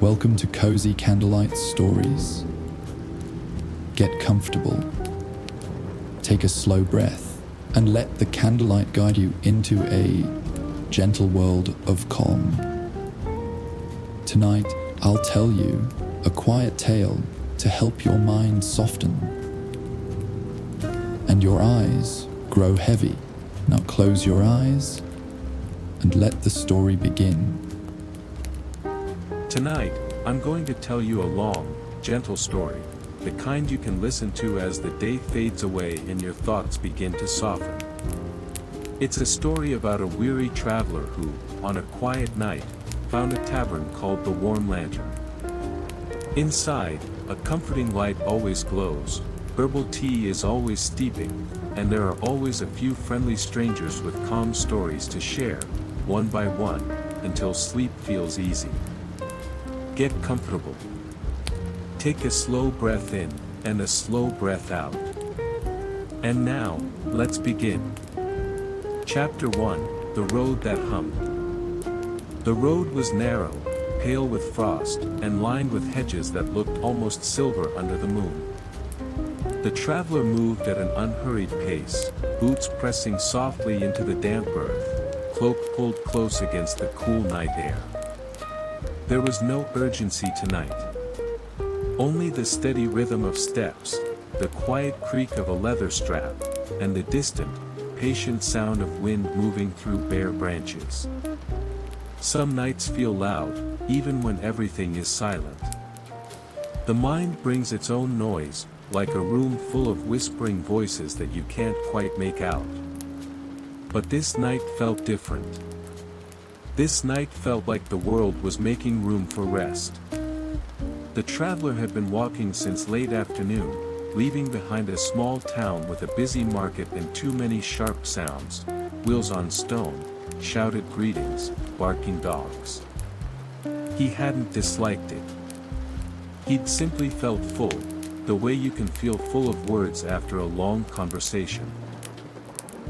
Welcome to Cozy Candlelight Stories. Get comfortable, take a slow breath, and let the candlelight guide you into a gentle world of calm. Tonight, I'll tell you a quiet tale to help your mind soften and your eyes grow heavy. Now close your eyes and let the story begin. Tonight, I'm going to tell you a long, gentle story, the kind you can listen to as the day fades away and your thoughts begin to soften. It's a story about a weary traveler who, on a quiet night, found a tavern called the Warm Lantern. Inside, a comforting light always glows, herbal tea is always steeping, and there are always a few friendly strangers with calm stories to share, one by one, until sleep feels easy. Get comfortable. Take a slow breath in, and a slow breath out. And now, let's begin. Chapter 1, The Road That Hummed. The road was narrow, pale with frost, and lined with hedges that looked almost silver under the moon. The traveler moved at an unhurried pace, boots pressing softly into the damp earth, cloak pulled close against the cool night air. There was no urgency tonight. Only the steady rhythm of steps, the quiet creak of a leather strap, and the distant, patient sound of wind moving through bare branches. Some nights feel loud, even when everything is silent. The mind brings its own noise, like a room full of whispering voices that you can't quite make out. But this night felt different. This night felt like the world was making room for rest. The traveler had been walking since late afternoon, leaving behind a small town with a busy market and too many sharp sounds, wheels on stone, shouted greetings, barking dogs. He hadn't disliked it. He'd simply felt full, the way you can feel full of words after a long conversation.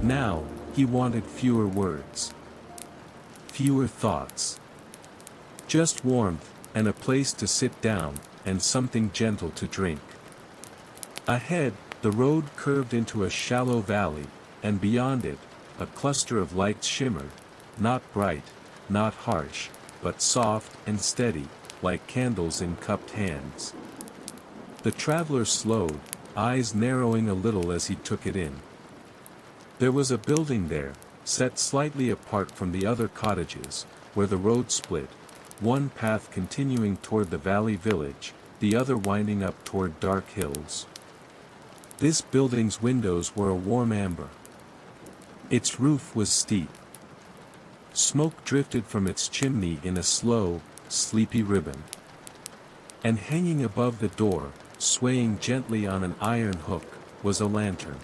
Now, he wanted fewer words. Fewer thoughts. Just warmth, and a place to sit down, and something gentle to drink. Ahead, the road curved into a shallow valley, and beyond it, a cluster of lights shimmered, not bright, not harsh, but soft and steady, like candles in cupped hands. The traveler slowed, eyes narrowing a little as he took it in. There was a building there, set slightly apart from the other cottages, where the road split, one path continuing toward the valley village, the other winding up toward dark hills. This building's windows were a warm amber. Its roof was steep. Smoke drifted from its chimney in a slow, sleepy ribbon. And hanging above the door, swaying gently on an iron hook, was a lantern.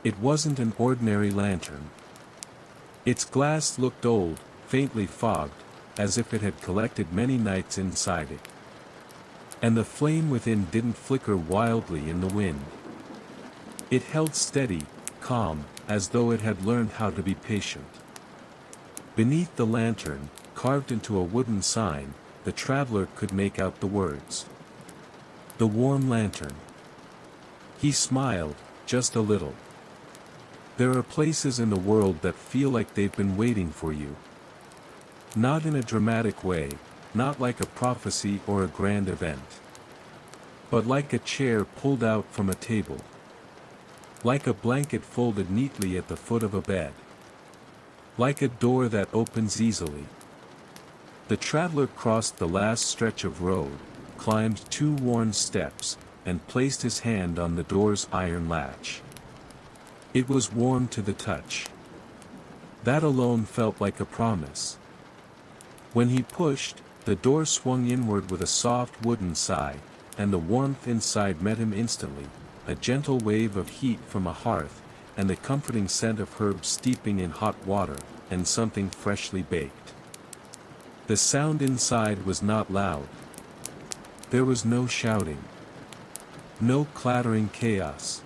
It wasn't an ordinary lantern. Its glass looked old, faintly fogged, as if it had collected many nights inside it. And the flame within didn't flicker wildly in the wind. It held steady, calm, as though it had learned how to be patient. Beneath the lantern, carved into a wooden sign, the traveler could make out the words. The Warm Lantern. He smiled, just a little. There are places in the world that feel like they've been waiting for you. Not in a dramatic way, not like a prophecy or a grand event. But like a chair pulled out from a table. Like a blanket folded neatly at the foot of a bed. Like a door that opens easily. The traveler crossed the last stretch of road, climbed 2 worn steps, and placed his hand on the door's iron latch. It was warm to the touch. That alone felt like a promise. When he pushed, the door swung inward with a soft wooden sigh, and the warmth inside met him instantly, a gentle wave of heat from a hearth, and the comforting scent of herbs steeping in hot water, and something freshly baked. The sound inside was not loud. There was no shouting. No clattering chaos.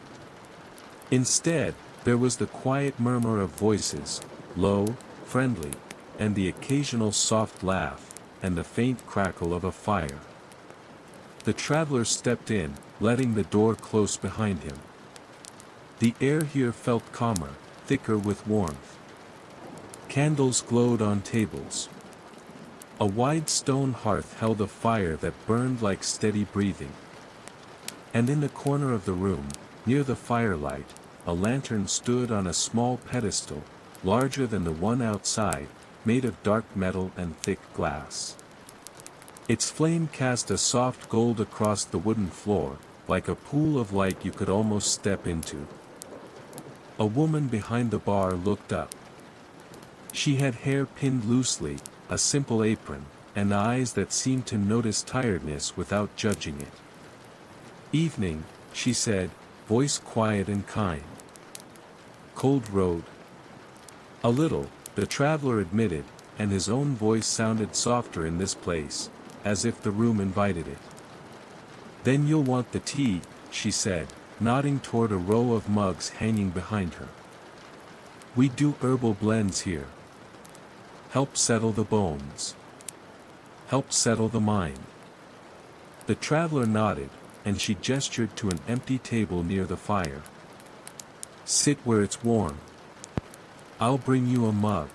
Instead, there was the quiet murmur of voices, low, friendly, and the occasional soft laugh, and the faint crackle of a fire. The traveler stepped in, letting the door close behind him. The air here felt calmer, thicker with warmth. Candles glowed on tables. A wide stone hearth held a fire that burned like steady breathing. And in the corner of the room, near the firelight, a lantern stood on a small pedestal, larger than the one outside, made of dark metal and thick glass. Its flame cast a soft gold across the wooden floor, like a pool of light you could almost step into. A woman behind the bar looked up. She had hair pinned loosely, a simple apron, and eyes that seemed to notice tiredness without judging it. "Evening," she said, voice quiet and kind. "Cold road?" "A little," the traveler admitted, and his own voice sounded softer in this place, as if the room invited it. "Then you'll want the tea," she said, nodding toward a row of mugs hanging behind her. "We do herbal blends here. Help settle the bones. Help settle the mind." The traveler nodded, and she gestured to an empty table near the fire. "Sit where it's warm. I'll bring you a mug."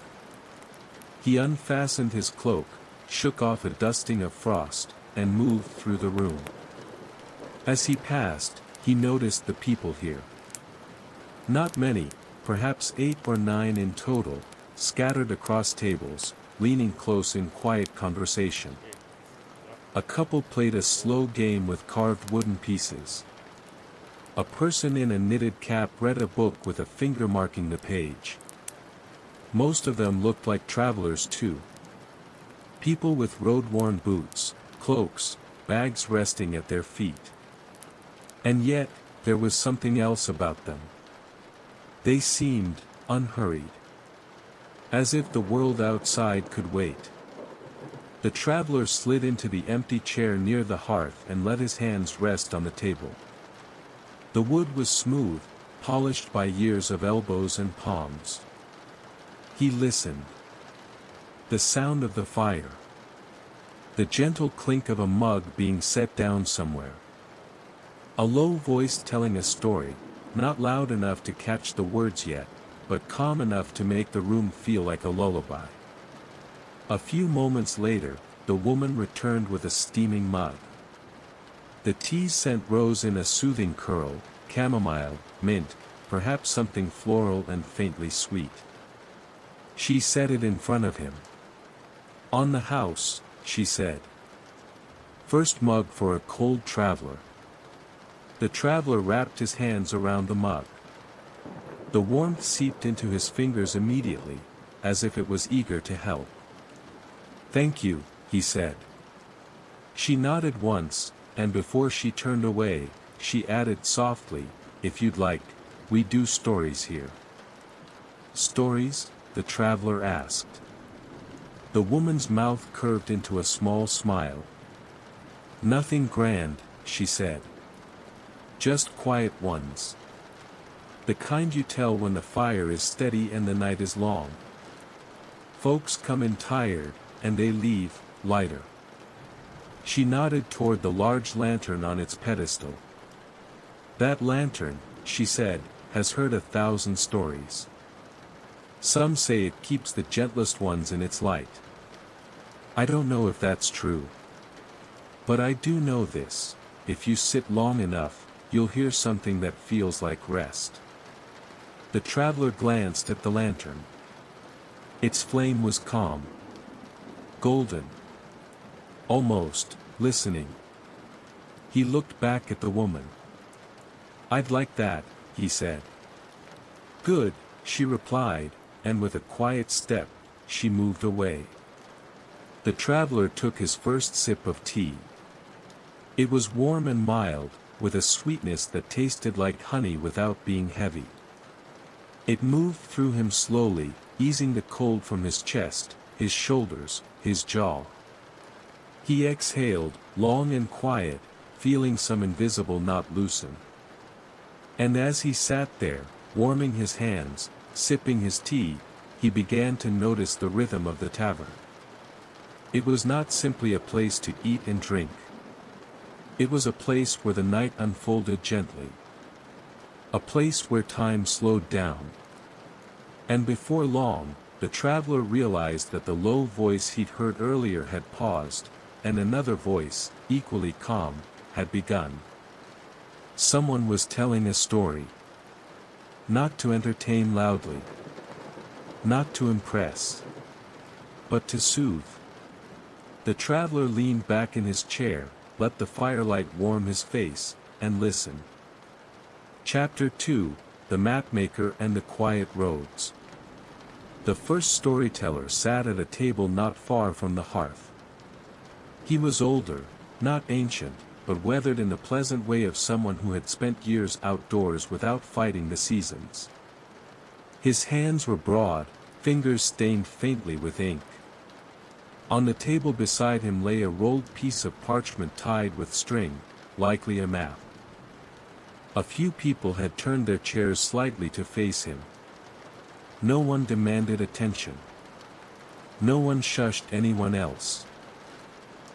He unfastened his cloak, shook off a dusting of frost, and moved through the room. As he passed, he noticed the people here. Not many, perhaps 8 or 9 in total, scattered across tables, leaning close in quiet conversation. A couple played a slow game with carved wooden pieces. A person in a knitted cap read a book with a finger marking the page. Most of them looked like travelers too. People with road-worn boots, cloaks, bags resting at their feet. And yet, there was something else about them. They seemed unhurried. As if the world outside could wait. The traveler slid into the empty chair near the hearth and let his hands rest on the table. The wood was smooth, polished by years of elbows and palms. He listened. The sound of the fire. The gentle clink of a mug being set down somewhere. A low voice telling a story, not loud enough to catch the words yet, but calm enough to make the room feel like a lullaby. A few moments later, the woman returned with a steaming mug. The tea scent rose in a soothing curl, chamomile, mint, perhaps something floral and faintly sweet. She set it in front of him. "On the house," she said. "First mug for a cold traveler." The traveler wrapped his hands around the mug. The warmth seeped into his fingers immediately, as if it was eager to help. "Thank you," he said. She nodded once, and before she turned away, she added softly, "If you'd like, we do stories here." "Stories?" the traveler asked. The woman's mouth curved into a small smile. "Nothing grand," she said. "Just quiet ones. The kind you tell when the fire is steady and the night is long. Folks come in tired, and they leave, lighter." She nodded toward the large lantern on its pedestal. "That lantern," she said, "has heard 1,000 stories. Some say it keeps the gentlest ones in its light. I don't know if that's true. But I do know this: if you sit long enough, you'll hear something that feels like rest." The traveler glanced at the lantern. Its flame was calm. Golden. Almost, listening. He looked back at the woman. "I'd like that," he said. "Good," she replied, and with a quiet step, she moved away. The traveler took his first sip of tea. It was warm and mild, with a sweetness that tasted like honey without being heavy. It moved through him slowly, easing the cold from his chest, his shoulders, his jaw. He exhaled, long and quiet, feeling some invisible knot loosen. And as he sat there, warming his hands, sipping his tea, he began to notice the rhythm of the tavern. It was not simply a place to eat and drink. It was a place where the night unfolded gently. A place where time slowed down. And before long, the traveler realized that the low voice he'd heard earlier had paused, and another voice, equally calm, had begun. Someone was telling a story. Not to entertain loudly. Not to impress. But to soothe. The traveler leaned back in his chair, let the firelight warm his face, and listened. Chapter 2, The Mapmaker and the Quiet Roads. The first storyteller sat at a table not far from the hearth. He was older, not ancient, but weathered in the pleasant way of someone who had spent years outdoors without fighting the seasons. His hands were broad, fingers stained faintly with ink. On the table beside him lay a rolled piece of parchment tied with string, likely a map. A few people had turned their chairs slightly to face him. No one demanded attention. No one shushed anyone else.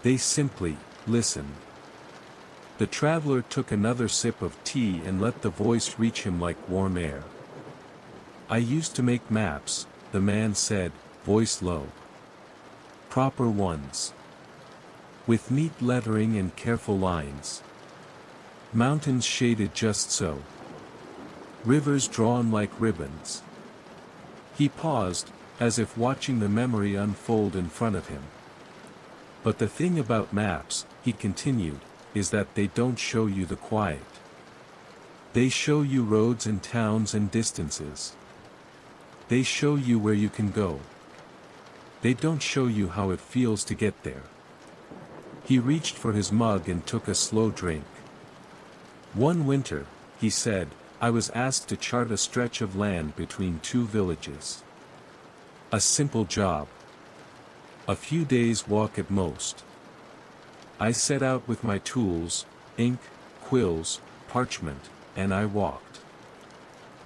They simply listened. The traveler took another sip of tea and let the voice reach him like warm air. "I used to make maps," the man said, voice low. "Proper ones. With neat lettering and careful lines. Mountains shaded just so. Rivers drawn like ribbons." He paused, as if watching the memory unfold in front of him. "But the thing about maps," he continued, "is that they don't show you the quiet. They show you roads and towns and distances. They show you where you can go. They don't show you how it feels to get there." He reached for his mug and took a slow drink. "One winter," he said, "I was asked to chart a stretch of land between two villages. A simple job. A few days' walk at most. I set out with my tools, ink, quills, parchment, and I walked."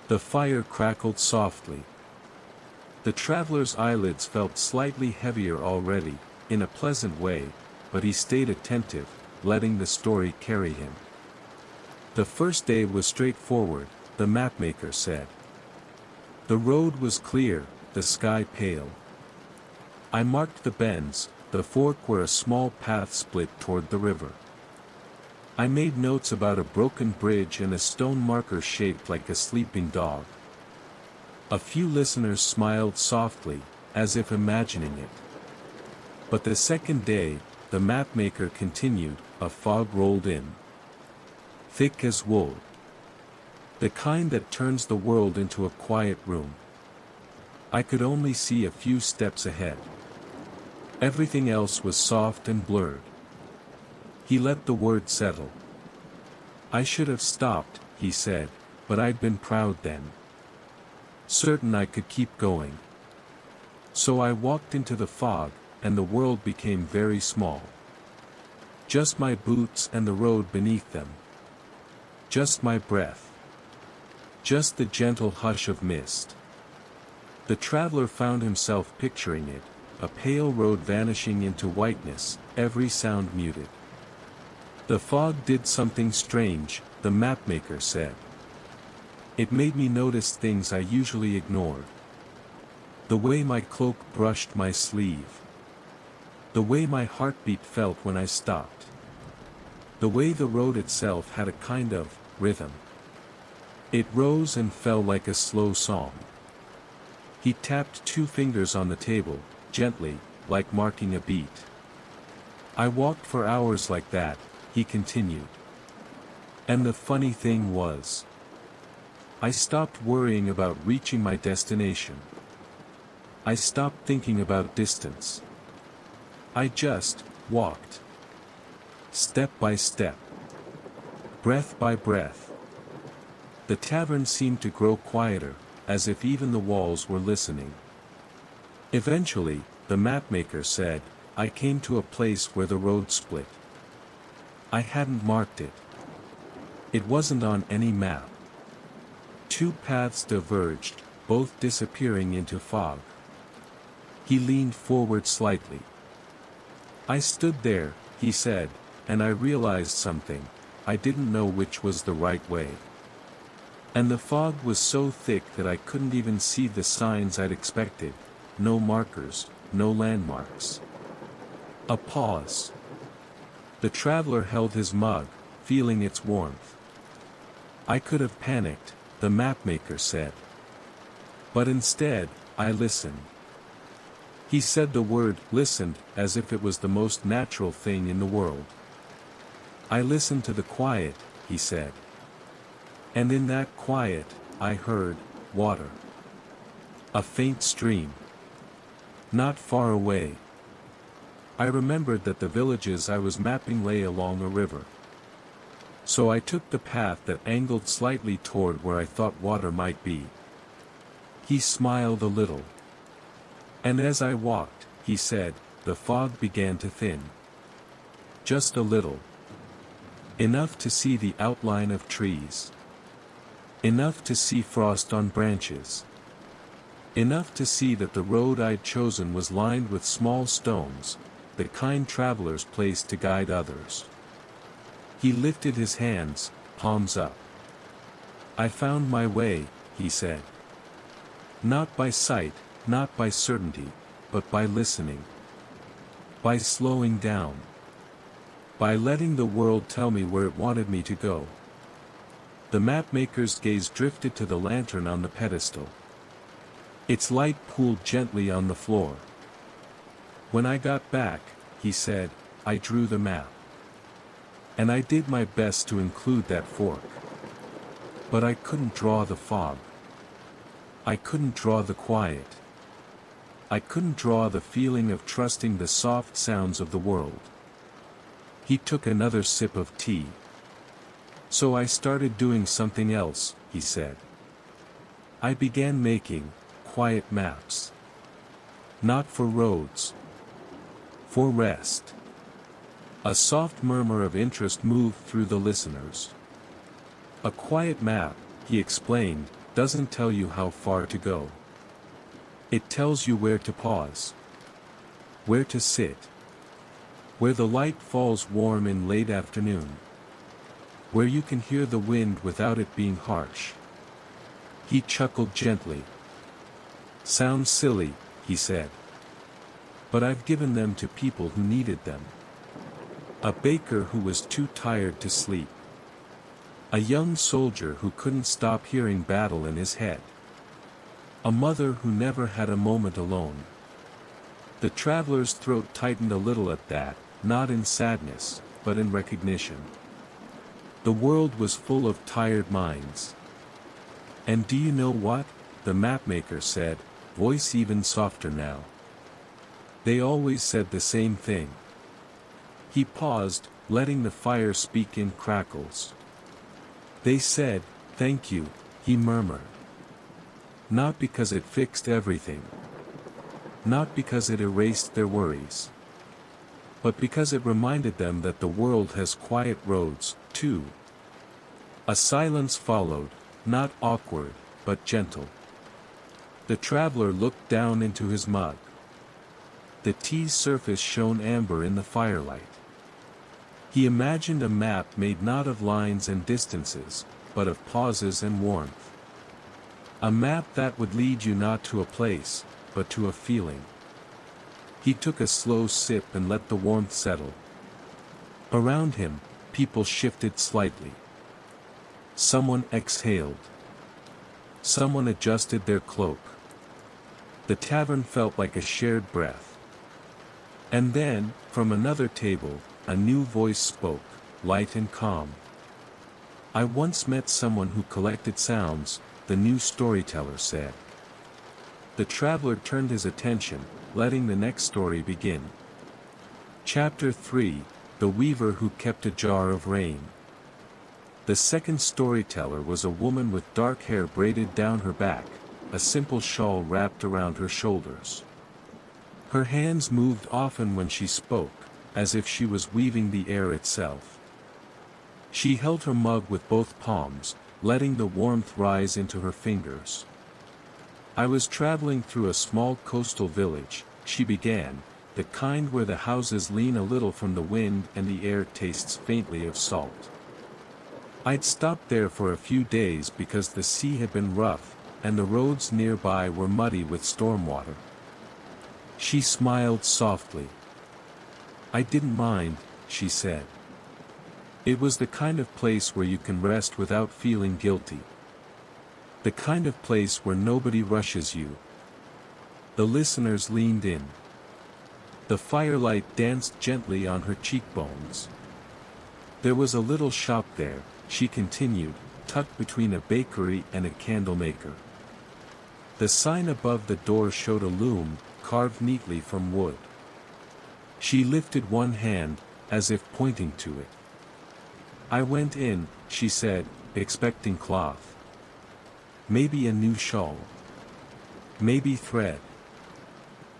The fire crackled softly. The traveler's eyelids felt slightly heavier already, in a pleasant way, but he stayed attentive, letting the story carry him. "The first day was straightforward," the mapmaker said. "The road was clear, the sky pale. I marked the bends, the fork where a small path split toward the river. I made notes about a broken bridge and a stone marker shaped like a sleeping dog." A few listeners smiled softly, as if imagining it. But the second day, the mapmaker continued, a fog rolled in. Thick as wool. The kind that turns the world into a quiet room. I could only see a few steps ahead. Everything else was soft and blurred. He let the word settle. "I should have stopped," he said, "but I'd been proud then. Certain I could keep going. So I walked into the fog, and the world became very small. Just my boots and the road beneath them. Just my breath. Just the gentle hush of mist." The traveler found himself picturing it, a pale road vanishing into whiteness, every sound muted. "The fog did something strange," the mapmaker said. "It made me notice things I usually ignored. The way my cloak brushed my sleeve. The way my heartbeat felt when I stopped. The way the road itself had a kind of rhythm. It rose and fell like a slow song." He tapped two fingers on the table, gently, like marking a beat. "I walked for hours like that," he continued. "And the funny thing was, I stopped worrying about reaching my destination. I stopped thinking about distance. I just walked. Step by step. Breath by breath." The tavern seemed to grow quieter, as if even the walls were listening. Eventually, the mapmaker said, "I came to a place where the road split. I hadn't marked it. It wasn't on any map. Two paths diverged, both disappearing into fog." He leaned forward slightly. I stood there, he said, and I realized something. I didn't know which was the right way. And the fog was so thick that I couldn't even see the signs I'd expected. No markers, no landmarks. A pause. The traveler held his mug, feeling its warmth. I could have panicked, the mapmaker said. But instead, I listened. He said the word listened as if it was the most natural thing in the world. I listened to the quiet, he said. And in that quiet, I heard water. A faint stream. Not far away. I remembered that the villages I was mapping lay along a river. So I took the path that angled slightly toward where I thought water might be. He smiled a little. And as I walked, he said, the fog began to thin. Just a little. Enough to see the outline of trees. Enough to see frost on branches. Enough to see that the road I'd chosen was lined with small stones, the kind travelers place to guide others. He lifted his hands, palms up. I found my way, he said. Not by sight, not by certainty, but by listening. By slowing down. By letting the world tell me where it wanted me to go. The mapmaker's gaze drifted to the lantern on the pedestal. Its light pooled gently on the floor. When I got back, he said, I drew the map. And I did my best to include that fork. But I couldn't draw the fog. I couldn't draw the quiet. I couldn't draw the feeling of trusting the soft sounds of the world. He took another sip of tea. So I started doing something else, he said. I began making quiet maps. Not for roads. For rest. A soft murmur of interest moved through the listeners. A quiet map, he explained, doesn't tell you how far to go. It tells you where to pause. Where to sit. Where the light falls warm in late afternoon. Where you can hear the wind without it being harsh. He chuckled gently. Sounds silly, he said. But I've given them to people who needed them. A baker who was too tired to sleep. A young soldier who couldn't stop hearing battle in his head. A mother who never had a moment alone. The traveler's throat tightened a little at that, not in sadness, but in recognition. The world was full of tired minds. And do you know what? The mapmaker said, voice even softer now. They always said the same thing. He paused, letting the fire speak in crackles. They said, thank you, he murmured. Not because it fixed everything. Not because it erased their worries. But because it reminded them that the world has quiet roads, too. A silence followed, not awkward, but gentle. The traveler looked down into his mug. The tea's surface shone amber in the firelight. He imagined a map made not of lines and distances, but of pauses and warmth. A map that would lead you not to a place, but to a feeling. He took a slow sip and let the warmth settle. Around him, people shifted slightly. Someone exhaled. Someone adjusted their cloak. The tavern felt like a shared breath. And then, from another table, a new voice spoke, light and calm. I once met someone who collected sounds, the new storyteller said. The traveler turned his attention, letting the next story begin. Chapter 3, The Weaver Who Kept a Jar of Rain. The second storyteller was a woman with dark hair braided down her back, a simple shawl wrapped around her shoulders. Her hands moved often when she spoke, as if she was weaving the air itself. She held her mug with both palms, letting the warmth rise into her fingers. I was traveling through a small coastal village, she began, the kind where the houses lean a little from the wind and the air tastes faintly of salt. I'd stopped there for a few days because the sea had been rough, and the roads nearby were muddy with storm water. She smiled softly. I didn't mind, she said. It was the kind of place where you can rest without feeling guilty. The kind of place where nobody rushes you. The listeners leaned in. The firelight danced gently on her cheekbones. There was a little shop there, she continued, tucked between a bakery and a candle maker. The sign above the door showed a loom, carved neatly from wood. She lifted one hand, as if pointing to it. I went in, she said, expecting cloth. Maybe a new shawl. Maybe thread.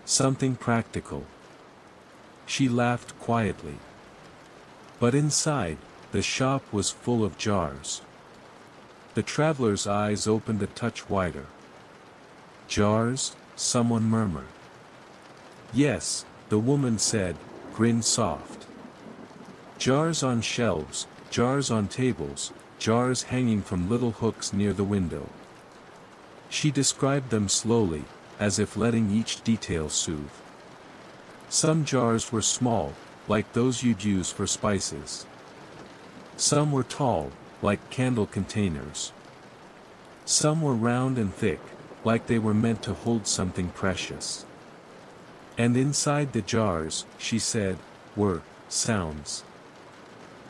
Something practical. She laughed quietly. But inside, the shop was full of jars. The traveler's eyes opened a touch wider. Jars? Someone murmured. Yes, the woman said, grin soft. Jars on shelves, jars on tables, jars hanging from little hooks near the window. She described them slowly, as if letting each detail soothe. Some jars were small, like those you'd use for spices. Some were tall, like candle containers. Some were round and thick, like they were meant to hold something precious. And inside the jars, she said, were sounds.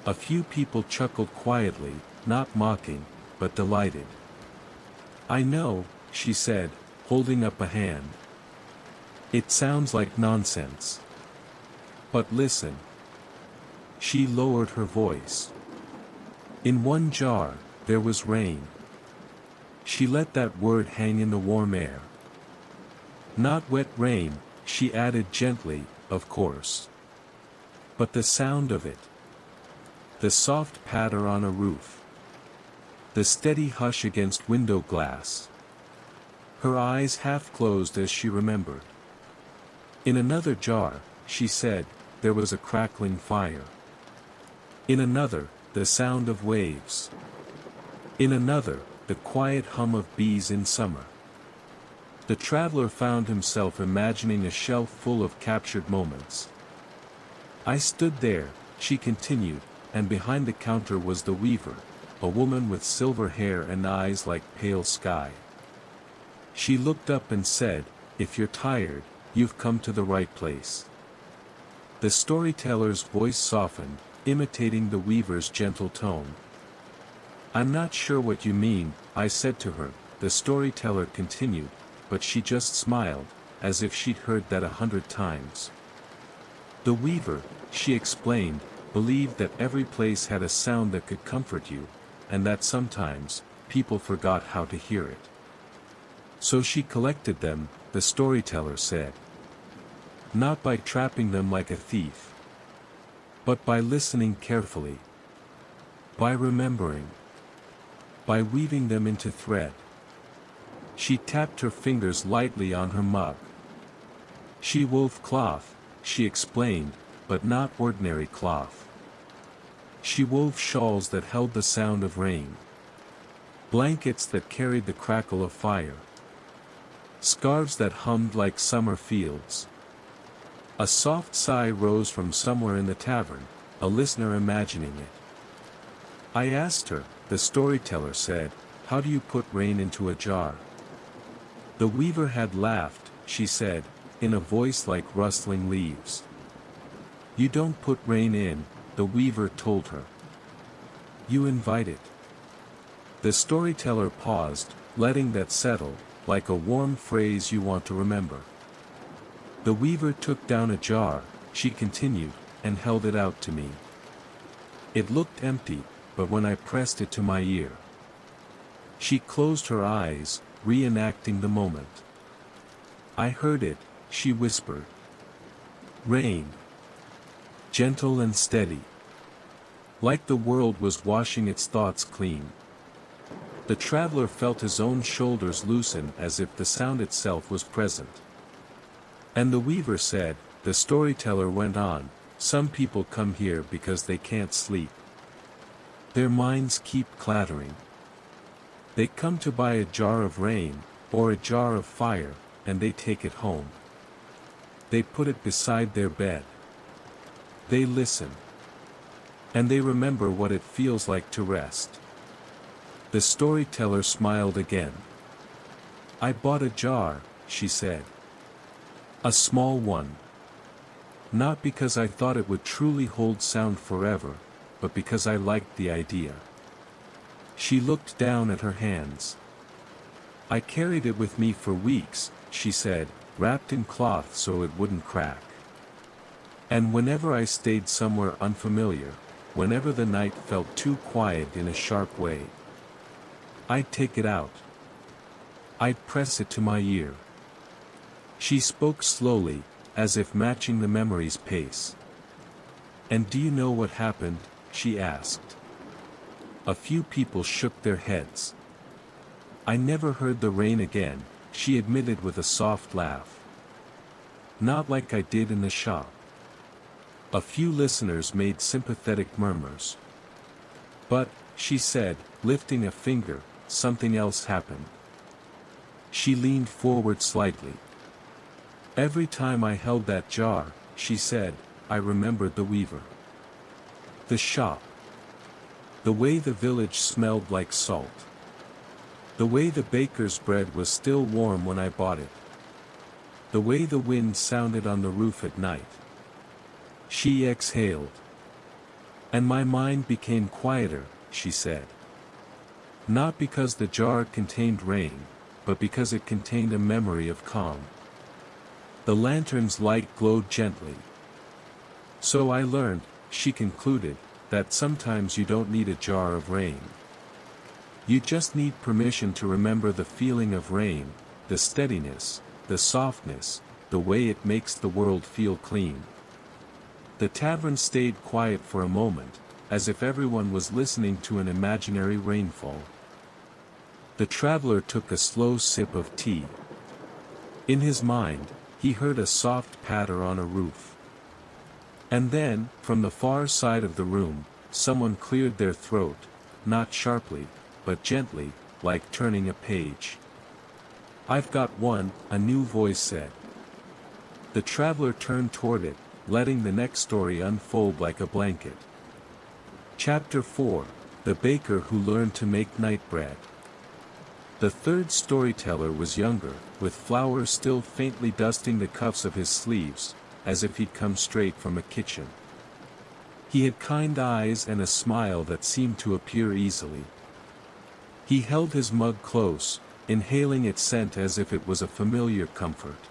A few people chuckled quietly, not mocking, but delighted. I know, she said, holding up a hand. It sounds like nonsense. But listen. She lowered her voice. In one jar, there was rain. She let that word hang in the warm air. Not wet rain, she added gently, of course. But the sound of it. The soft patter on a roof. The steady hush against window glass. Her eyes half closed as she remembered. In another jar, she said, there was a crackling fire. In another, the sound of waves. In another, the quiet hum of bees in summer. The traveler found himself imagining a shelf full of captured moments. I stood there, she continued, and behind the counter was the weaver, a woman with silver hair and eyes like pale sky. She looked up and said, if you're tired, you've come to the right place. The storyteller's voice softened, imitating the weaver's gentle tone. I'm not sure what you mean, I said to her, the storyteller continued, but she just smiled, as if she'd heard that 100 times. The weaver, she explained, believed that every place had a sound that could comfort you, and that sometimes, people forgot how to hear it. So she collected them, the storyteller said. Not by trapping them like a thief, but by listening carefully, by remembering, by weaving them into thread. She tapped her fingers lightly on her mug. She wove cloth, she explained, but not ordinary cloth. She wove shawls that held the sound of rain. Blankets that carried the crackle of fire. Scarves that hummed like summer fields. A soft sigh rose from somewhere in the tavern, a listener imagining it. I asked her, the storyteller said, how do you put rain into a jar? The weaver had laughed, she said, in a voice like rustling leaves. You don't put rain in, the weaver told her. You invite it. The storyteller paused, letting that settle, like a warm phrase you want to remember. The weaver took down a jar, she continued, and held it out to me. It looked empty, but when I pressed it to my ear. She closed her eyes, reenacting the moment. I heard it, she whispered. Rain. Gentle and steady. Like the world was washing its thoughts clean. The traveler felt his own shoulders loosen as if the sound itself was present. And the weaver said, the storyteller went on, some people come here because they can't sleep. Their minds keep clattering. They come to buy a jar of rain, or a jar of fire, and they take it home. They put it beside their bed. They listen. And they remember what it feels like to rest. The storyteller smiled again. I bought a jar, she said. A small one. Not because I thought it would truly hold sound forever, but because I liked the idea. She looked down at her hands. I carried it with me for weeks, she said, wrapped in cloth so it wouldn't crack. And whenever I stayed somewhere unfamiliar, whenever the night felt too quiet in a sharp way, I'd take it out. I'd press it to my ear. She spoke slowly, as if matching the memory's pace. And do you know what happened? She asked. A few people shook their heads. I never heard the rain again, she admitted with a soft laugh. Not like I did in the shop. A few listeners made sympathetic murmurs. But, she said, lifting a finger, something else happened. She leaned forward slightly. Every time I held that jar, she said, I remembered the weaver. The shop. The way the village smelled like salt. The way the baker's bread was still warm when I bought it. The way the wind sounded on the roof at night. She exhaled. And my mind became quieter, she said. Not because the jar contained rain, but because it contained a memory of calm. The lantern's light glowed gently. So I learned, she concluded, that sometimes you don't need a jar of rain. You just need permission to remember the feeling of rain, the steadiness, the softness, the way it makes the world feel clean. The tavern stayed quiet for a moment, as if everyone was listening to an imaginary rainfall. The traveler took a slow sip of tea. In his mind, he heard a soft patter on a roof. And then, from the far side of the room, someone cleared their throat, not sharply, but gently, like turning a page. I've got one, a new voice said. The traveler turned toward it, letting the next story unfold like a blanket. Chapter 4, The Baker Who Learned to Make Night Bread. The third storyteller was younger, with flour still faintly dusting the cuffs of his sleeves, as if he'd come straight from a kitchen. He had kind eyes and a smile that seemed to appear easily. He held his mug close, inhaling its scent as if it was a familiar comfort.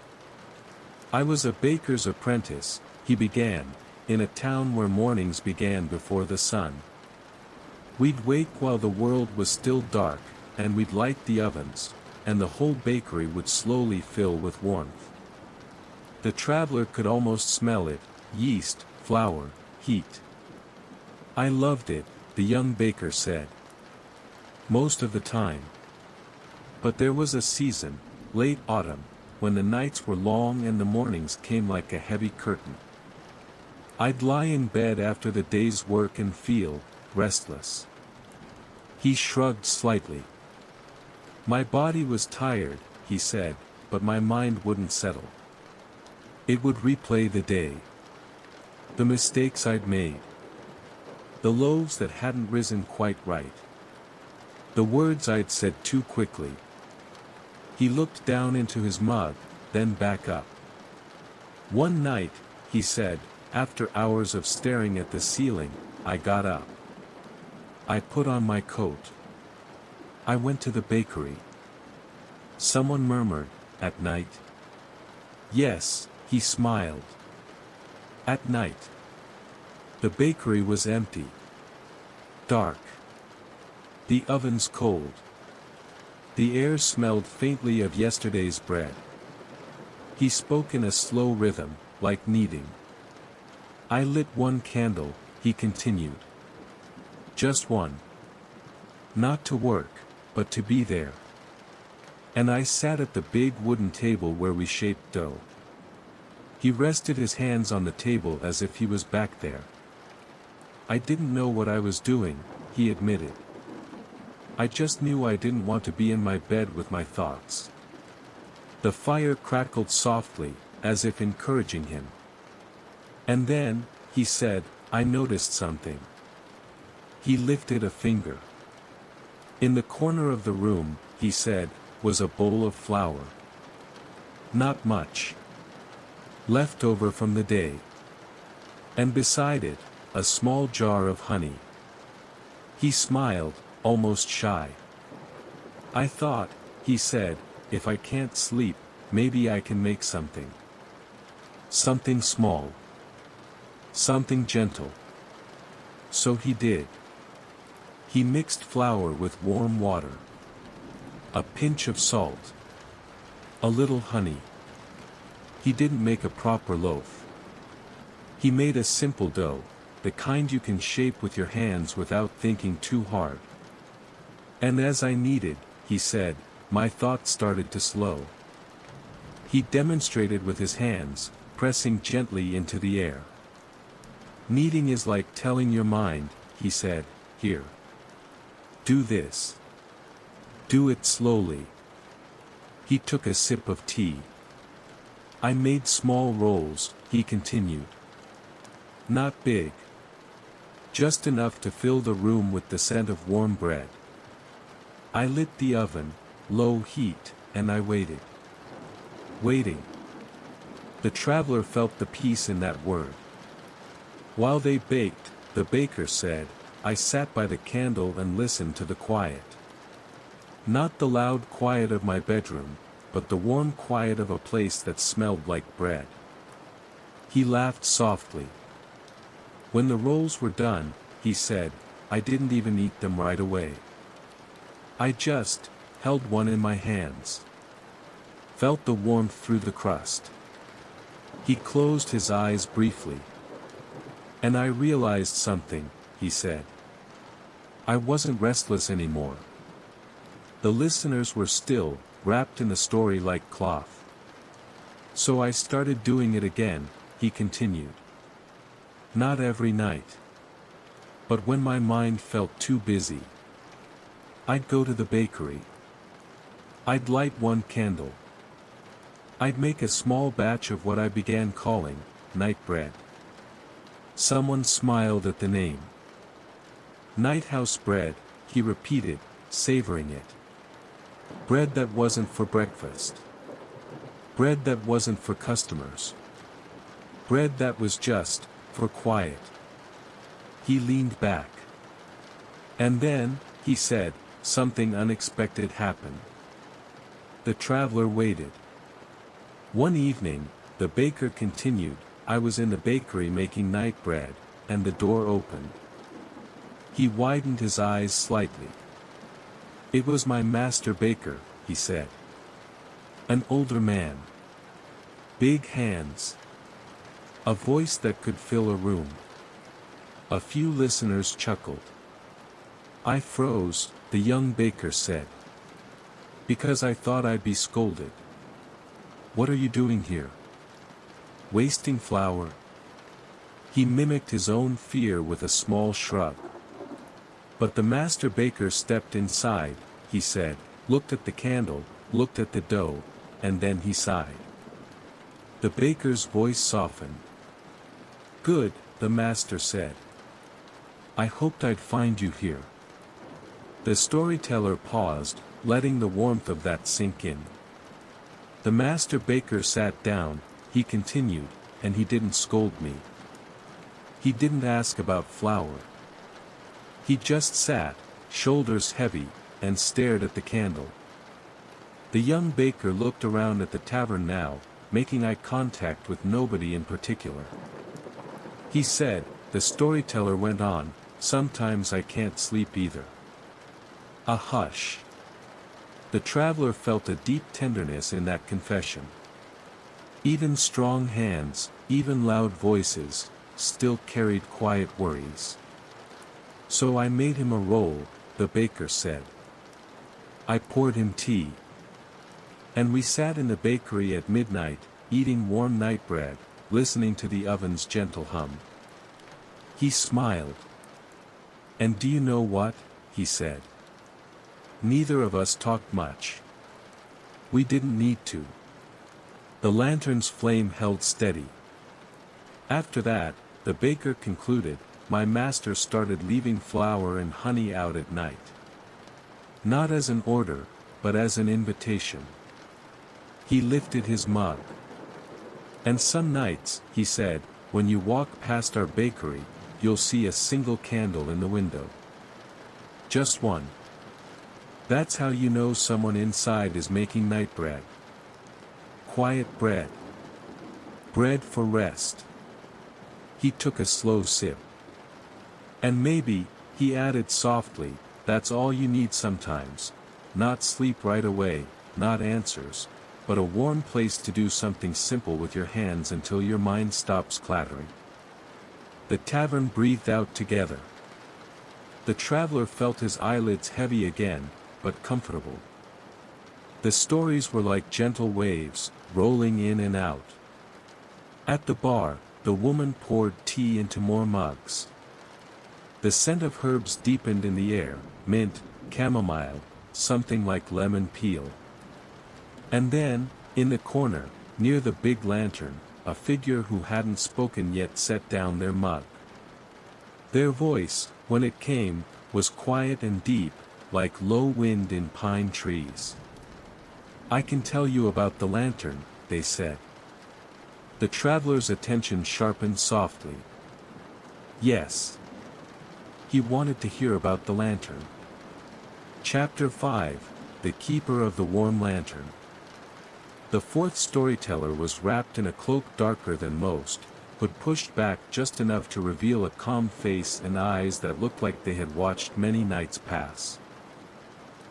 I was a baker's apprentice, he began, in a town where mornings began before the sun. We'd wake while the world was still dark, and we'd light the ovens, and the whole bakery would slowly fill with warmth. The traveler could almost smell it, yeast, flour, heat. I loved it, the young baker said. Most of the time. But there was a season, late autumn, when the nights were long and the mornings came like a heavy curtain. I'd lie in bed after the day's work and feel restless. He shrugged slightly. My body was tired, he said, but my mind wouldn't settle. It would replay the day. The mistakes I'd made. The loaves that hadn't risen quite right. The words I'd said too quickly. He looked down into his mug, then back up. One night, he said, after hours of staring at the ceiling, I got up. I put on my coat. I went to the bakery. Someone murmured, at night? Yes, he smiled. At night. The bakery was empty. Dark. The ovens cold. The air smelled faintly of yesterday's bread. He spoke in a slow rhythm, like kneading. I lit one candle, he continued. Just one. Not to work, but to be there. And I sat at the big wooden table where we shaped dough. He rested his hands on the table as if he was back there. I didn't know what I was doing, he admitted. I just knew I didn't want to be in my bed with my thoughts. The fire crackled softly, as if encouraging him. And then, he said, I noticed something. He lifted a finger. In the corner of the room, he said, was a bowl of flour. Not much. Left over from the day. And beside it, a small jar of honey. He smiled, almost shy. I thought, he said, if I can't sleep, maybe I can make something. Something small. Something gentle. So he did. He mixed flour with warm water. A pinch of salt. A little honey. He didn't make a proper loaf. He made a simple dough, the kind you can shape with your hands without thinking too hard. And as I kneaded, he said, my thoughts started to slow. He demonstrated with his hands, pressing gently into the air. Kneading is like telling your mind, he said, here. Do this. Do it slowly. He took a sip of tea. I made small rolls, he continued. Not big. Just enough to fill the room with the scent of warm bread. I lit the oven, low heat, and I waited. Waiting. The traveler felt the peace in that word. While they baked, the baker said, I sat by the candle and listened to the quiet. Not the loud quiet of my bedroom, but the warm quiet of a place that smelled like bread. He laughed softly. When the rolls were done, he said, I didn't even eat them right away. I just held one in my hands. Felt the warmth through the crust. He closed his eyes briefly. And I realized something, he said. I wasn't restless anymore. The listeners were still, wrapped in the story like cloth. So I started doing it again, he continued. Not every night. But when my mind felt too busy, I'd go to the bakery. I'd light one candle. I'd make a small batch of what I began calling night bread. Someone smiled at the name. Night house bread, he repeated, savoring it. Bread that wasn't for breakfast. Bread that wasn't for customers. Bread that was just for quiet. He leaned back. And then, he said, something unexpected happened. The traveler waited. One evening, the baker continued, I was in the bakery making night bread, and the door opened. He widened his eyes slightly. It was my master baker, he said. An older man. Big hands. A voice that could fill a room. A few listeners chuckled. I froze, the young baker said. Because I thought I'd be scolded. What are you doing here? Wasting flour? He mimicked his own fear with a small shrug. But the master baker stepped inside, he said, looked at the candle, looked at the dough, and then he sighed. The baker's voice softened. Good, the master said. I hoped I'd find you here. The storyteller paused, letting the warmth of that sink in. The master baker sat down, he continued, and he didn't scold me. He didn't ask about flour. He just sat, shoulders heavy, and stared at the candle. The young baker looked around at the tavern now, making eye contact with nobody in particular. He said, the storyteller went on, sometimes I can't sleep either. A hush. The traveler felt a deep tenderness in that confession. Even strong hands, even loud voices, still carried quiet worries. So I made him a roll, the baker said. I poured him tea. And we sat in the bakery at midnight, eating warm night bread, listening to the oven's gentle hum. He smiled. "And do you know what?" he said. "Neither of us talked much. We didn't need to." The lantern's flame held steady. After that, the baker concluded, my master started leaving flour and honey out at night. Not as an order, but as an invitation. He lifted his mug. "And some nights," he said, "when you walk past our bakery, you'll see a single candle in the window. Just one. That's how you know someone inside is making night bread. Quiet bread. Bread for rest." He took a slow sip. "And maybe," he added softly, "that's all you need sometimes. Not sleep right away, not answers, but a warm place to do something simple with your hands until your mind stops clattering." The tavern breathed out together. The traveler felt his eyelids heavy again, but comfortable. The stories were like gentle waves, rolling in and out. At the bar, the woman poured tea into more mugs. The scent of herbs deepened in the air, mint, chamomile, something like lemon peel. And then, in the corner, near the big lantern, a figure who hadn't spoken yet set down their mug. Their voice, when it came, was quiet and deep, like low wind in pine trees. "I can tell you about the lantern," they said. The traveler's attention sharpened softly. Yes. He wanted to hear about the lantern. Chapter 5, The Keeper of the Warm Lantern. The fourth storyteller was wrapped in a cloak darker than most, but pushed back just enough to reveal a calm face and eyes that looked like they had watched many nights pass.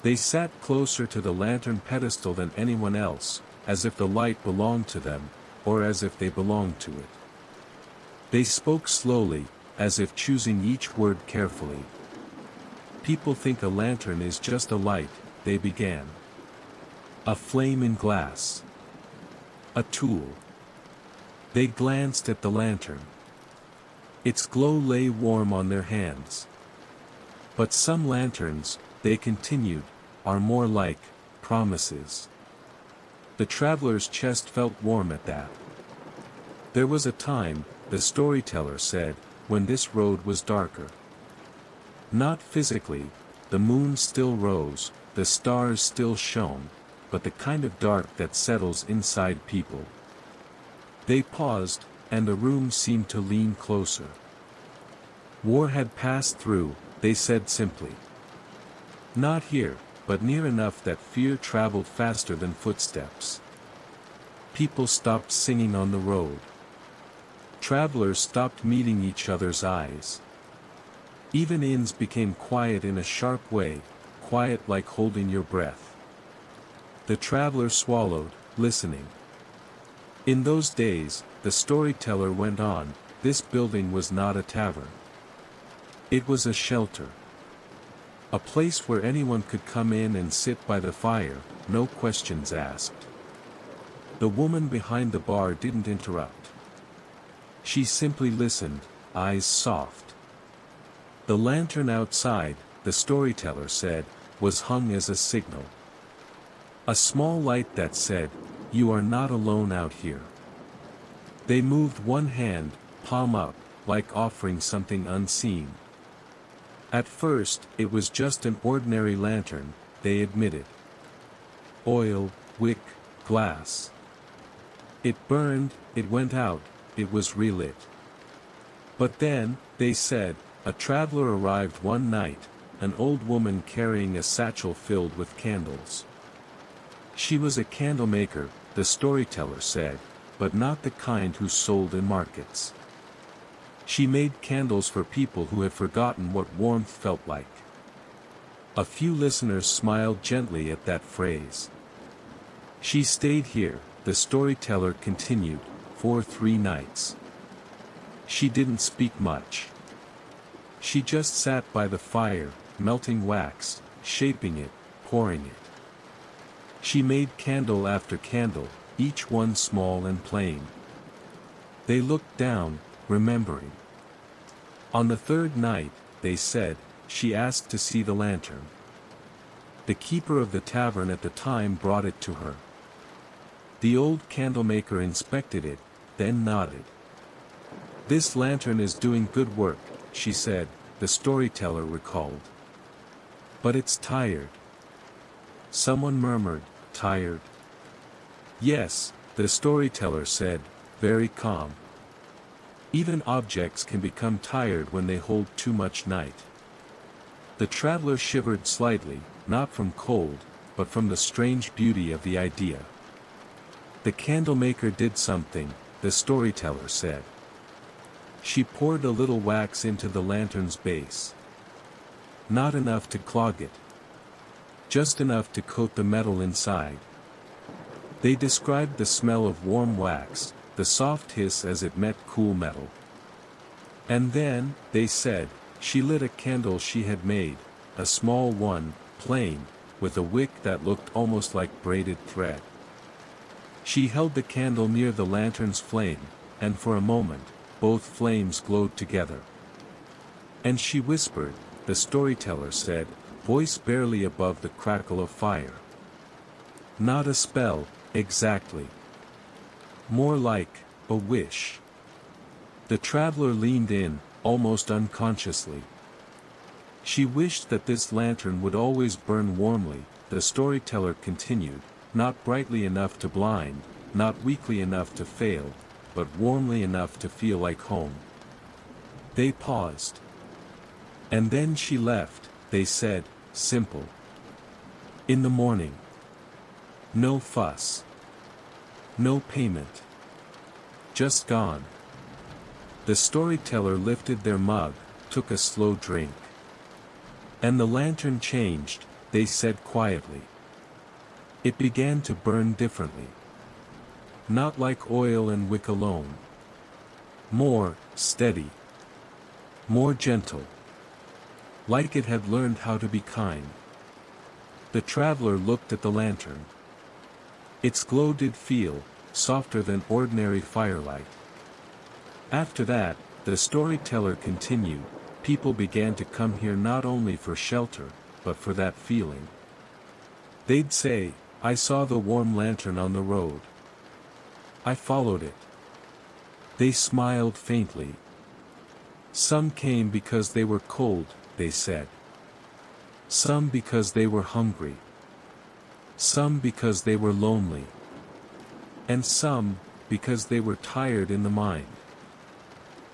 They sat closer to the lantern pedestal than anyone else, as if the light belonged to them, or as if they belonged to it. They spoke slowly, as if choosing each word carefully. "People think a lantern is just a light," they began. "A flame in glass. A tool." They glanced at the lantern. Its glow lay warm on their hands. "But some lanterns," they continued, "are more like promises." The traveler's chest felt warm at that. There was a time, the storyteller said, when this road was darker. Not physically, the moon still rose, the stars still shone, but the kind of dark that settles inside people. They paused, and the room seemed to lean closer. War had passed through, they said simply. Not here, but near enough that fear traveled faster than footsteps. People stopped singing on the road. Travelers stopped meeting each other's eyes. Even inns became quiet in a sharp way, quiet like holding your breath. The traveler swallowed, listening. In those days, the storyteller went on, this building was not a tavern. It was a shelter. A place where anyone could come in and sit by the fire, no questions asked. The woman behind the bar didn't interrupt. She simply listened, eyes soft. The lantern outside, the storyteller said, was hung as a signal. A small light that said, "You are not alone out here." They moved one hand, palm up, like offering something unseen. At first, it was just an ordinary lantern, they admitted. Oil, wick, glass. It burned, it went out, it was relit. But then, they said, a traveler arrived one night, an old woman carrying a satchel filled with candles. She was a candle maker, the storyteller said, but not the kind who sold in markets. She made candles for people who had forgotten what warmth felt like. A few listeners smiled gently at that phrase. She stayed here, the storyteller continued, for 3 nights. She didn't speak much. She just sat by the fire, melting wax, shaping it, pouring it. She made candle after candle, each one small and plain. They looked down, remembering. On the third night, they said, she asked to see the lantern. The keeper of the tavern at the time brought it to her. The old candlemaker inspected it, then nodded. "This lantern is doing good work," she said, the storyteller recalled. "But it's tired." Someone murmured, "Tired?" "Yes," the storyteller said, very calm. "Even objects can become tired when they hold too much night." The traveler shivered slightly, not from cold, but from the strange beauty of the idea. "The candlemaker did something," the storyteller said. "She poured a little wax into the lantern's base. Not enough to clog it. Just enough to coat the metal inside." They described the smell of warm wax, the soft hiss as it met cool metal. "And then," they said, "she lit a candle she had made, a small one, plain, with a wick that looked almost like braided thread. She held the candle near the lantern's flame, and for a moment, both flames glowed together. And she whispered," the storyteller said, voice barely above the crackle of fire. "Not a spell, exactly. More like a wish." The traveler leaned in, almost unconsciously. "She wished that this lantern would always burn warmly," the storyteller continued, "not brightly enough to blind, not weakly enough to fail, but warmly enough to feel like home." They paused. "And then she left," they said, simple. "In the morning. No fuss. No payment. Just gone." The storyteller lifted their mug, took a slow drink. "And the lantern changed," they said quietly. "It began to burn differently. Not like oil and wick alone. More steady. More gentle. Like it had learned how to be kind." The traveler looked at the lantern. Its glow did feel softer than ordinary firelight. After that, the storyteller continued, people began to come here not only for shelter, but for that feeling. They'd say, "I saw the warm lantern on the road. I followed it." They smiled faintly. "Some came because they were cold," they said. "Some because they were hungry. Some because they were lonely. And some, because they were tired in the mind."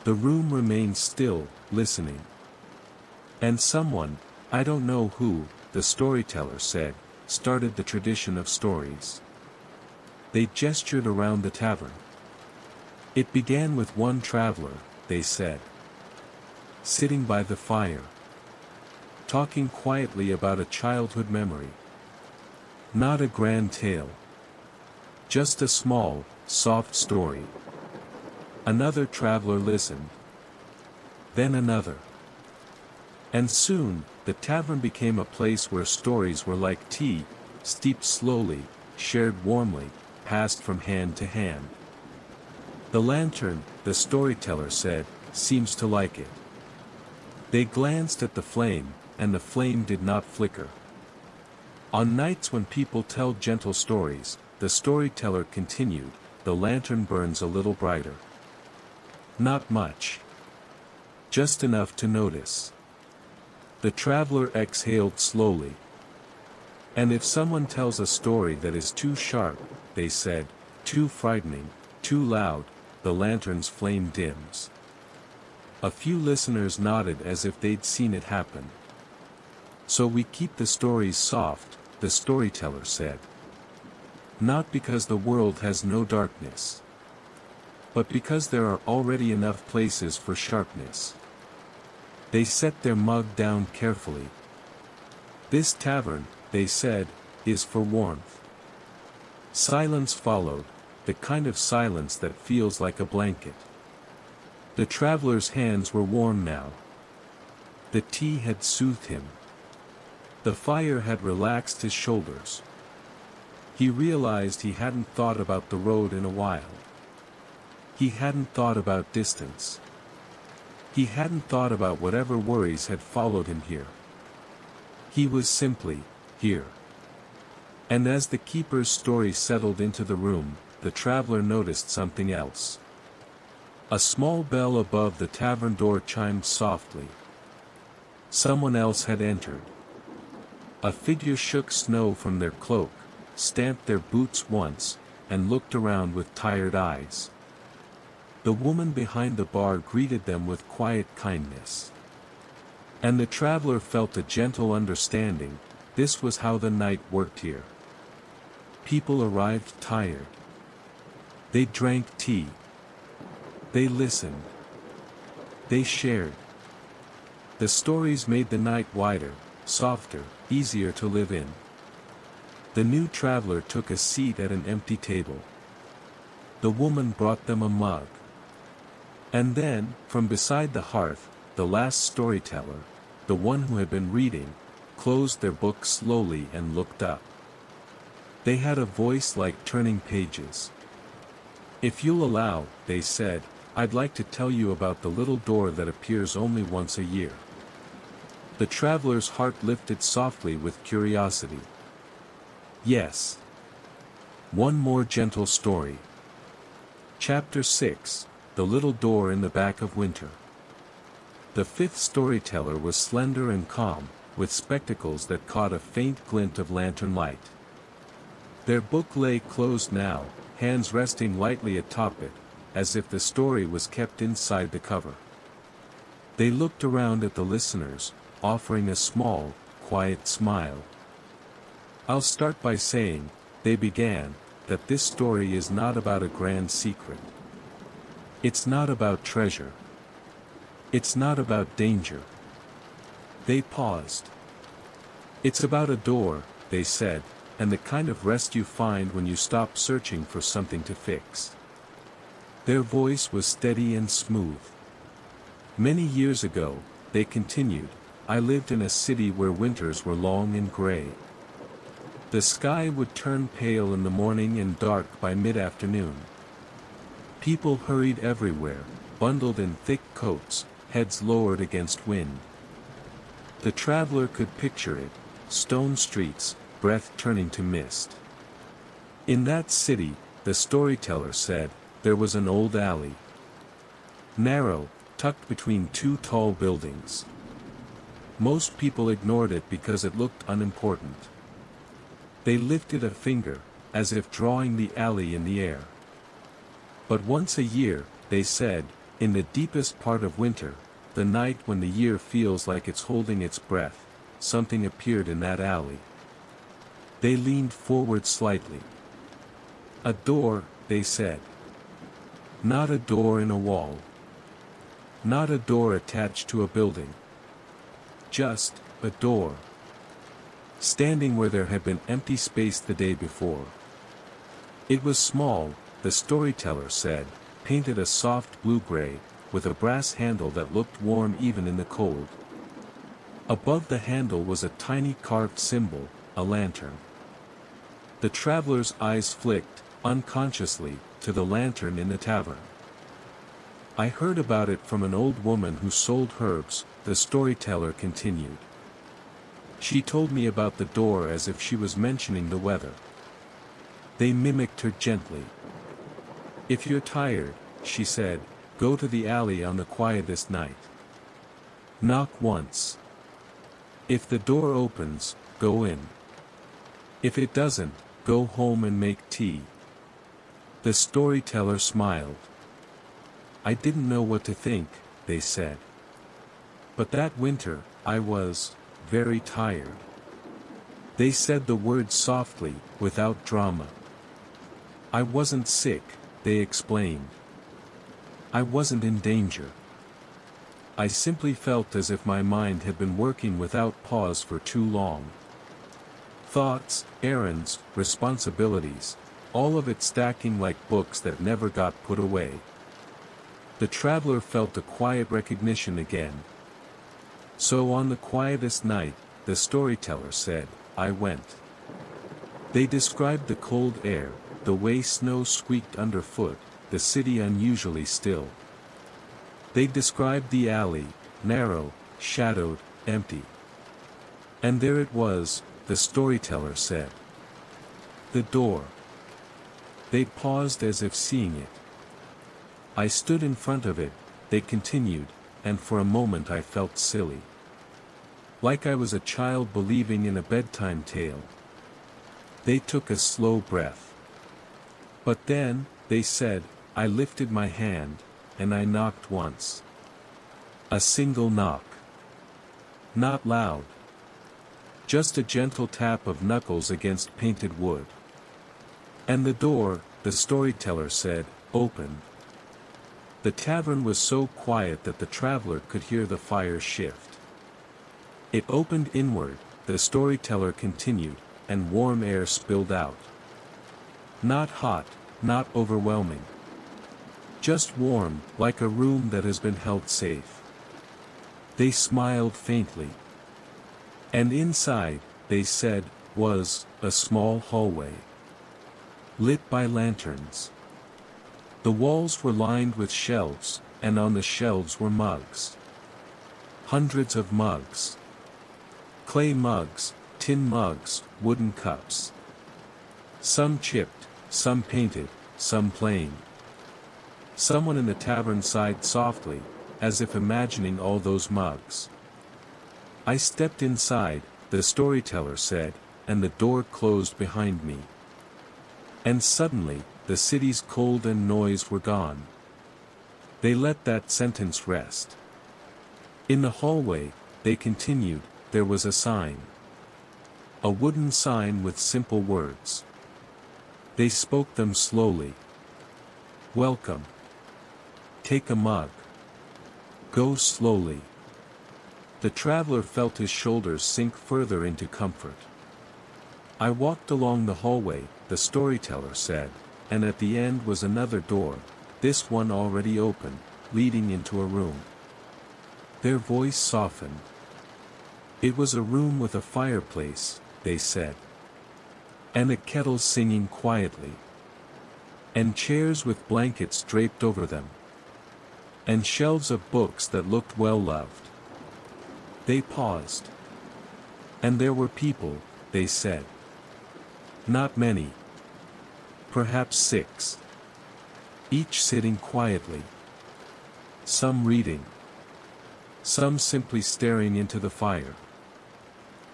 The room remained still, listening. "And someone, I don't know who," the storyteller said, "started the tradition of stories." They gestured around the tavern. "It began with one traveler," they said. Sitting by the fire. Talking quietly about a childhood memory. Not a grand tale. Just a small, soft story. Another traveler listened. Then another. And soon, the tavern became a place where stories were like tea, steeped slowly, shared warmly, passed from hand to hand. "The lantern," the storyteller said, "seems to like it." They glanced at the flame, and the flame did not flicker. On nights when people tell gentle stories, the storyteller continued, the lantern burns a little brighter. Not much. Just enough to notice. The traveler exhaled slowly. "And if someone tells a story that is too sharp," they said, "too frightening, too loud, the lantern's flame dims." A few listeners nodded as if they'd seen it happen. "So we keep the stories soft," the storyteller said. "Not because the world has no darkness. But because there are already enough places for sharpness." They set their mug down carefully. "This tavern," they said, "is for warmth." Silence followed, the kind of silence that feels like a blanket. The traveler's hands were warm now. The tea had soothed him. The fire had relaxed his shoulders. He realized he hadn't thought about the road in a while. He hadn't thought about distance. He hadn't thought about whatever worries had followed him here. He was simply here. And as the keeper's story settled into the room, the traveler noticed something else. A small bell above the tavern door chimed softly. Someone else had entered. A figure shook snow from their cloak, stamped their boots once, and looked around with tired eyes. The woman behind the bar greeted them with quiet kindness. And the traveler felt a gentle understanding. This was how the night worked here. People arrived tired. They drank tea. They listened. They shared. The stories made the night wider, softer, easier to live in. The new traveler took a seat at an empty table. The woman brought them a mug. And then, from beside the hearth, the last storyteller, the one who had been reading, closed their book slowly and looked up. They had a voice like turning pages. "If you'll allow," they said, "I'd like to tell you about the little door that appears only once a year." The traveler's heart lifted softly with curiosity. Yes. One more gentle story. Chapter 6, The Little Door in the Back of Winter. The fifth storyteller was slender and calm, with spectacles that caught a faint glint of lantern light. Their book lay closed now, hands resting lightly atop it, as if the story was kept inside the cover. They looked around at the listeners, offering a small, quiet smile. "I'll start by saying," they began, "that this story is not about a grand secret. It's not about treasure. It's not about danger." They paused. "It's about a door," they said, "and the kind of rest you find when you stop searching for something to fix." Their voice was steady and smooth. "Many years ago," they continued, "I lived in a city where winters were long and gray. The sky would turn pale in the morning and dark by mid-afternoon. People hurried everywhere, bundled in thick coats, heads lowered against wind. The traveler could picture it, stone streets, breath turning to mist. In that city, the storyteller said, there was an old alley. Narrow, tucked between two tall buildings. Most people ignored it because it looked unimportant. They lifted a finger, as if drawing the alley in the air. But once a year, they said, in the deepest part of winter, the night when the year feels like it's holding its breath, something appeared in that alley. They leaned forward slightly. "A door," they said. "Not a door in a wall. Not a door attached to a building. Just a door. Standing where there had been empty space the day before. It was small," the storyteller said, "painted a soft blue-gray, with a brass handle that looked warm even in the cold. Above the handle was a tiny carved symbol, a lantern." The traveler's eyes flicked, unconsciously, to the lantern in the tavern. "I heard about it from an old woman who sold herbs," the storyteller continued. "She told me about the door as if she was mentioning the weather." They mimicked her gently. "If you're tired," she said, "go to the alley on the quietest night. Knock once. If the door opens, go in. If it doesn't, go home and make tea." The storyteller smiled. "I didn't know what to think," they said. "But that winter, I was very tired." They said the words softly, without drama. "I wasn't sick," they explained. "I wasn't in danger. I simply felt as if my mind had been working without pause for too long. Thoughts, errands, responsibilities, all of it stacking like books that never got put away." The traveler felt a quiet recognition again. "So on the quietest night," the storyteller said, "I went." They described the cold air, the way snow squeaked underfoot, the city unusually still. They described the alley, narrow, shadowed, empty. And there it was, the storyteller said. The door. They paused as if seeing it. I stood in front of it, they continued, and for a moment I felt silly. Like I was a child believing in a bedtime tale. They took a slow breath. But then, they said, I lifted my hand, and I knocked once. A single knock. Not loud. Just a gentle tap of knuckles against painted wood. And the door, the storyteller said, opened. The tavern was so quiet that the traveler could hear the fire shift. It opened inward, the storyteller continued, and warm air spilled out. Not hot, not overwhelming. Just warm, like a room that has been held safe. They smiled faintly. And inside, they said, was a small hallway. Lit by lanterns. The walls were lined with shelves, and on the shelves were mugs. Hundreds of mugs. Clay mugs, tin mugs, wooden cups. Some chipped, some painted, some plain. Someone in the tavern sighed softly, as if imagining all those mugs. I stepped inside, the storyteller said, and the door closed behind me. And suddenly, the city's cold and noise were gone. They let that sentence rest. In the hallway, they continued, there was a sign. A wooden sign with simple words. They spoke them slowly. Welcome. Take a mug. Go slowly. The traveler felt his shoulders sink further into comfort. I walked along the hallway, the storyteller said, and at the end was another door, this one already open, leading into a room. Their voice softened. It was a room with a fireplace, they said. And a kettle singing quietly. And chairs with blankets draped over them. And shelves of books that looked well loved. They paused. And there were people, they said. Not many. Perhaps 6. Each sitting quietly. Some reading. Some simply staring into the fire.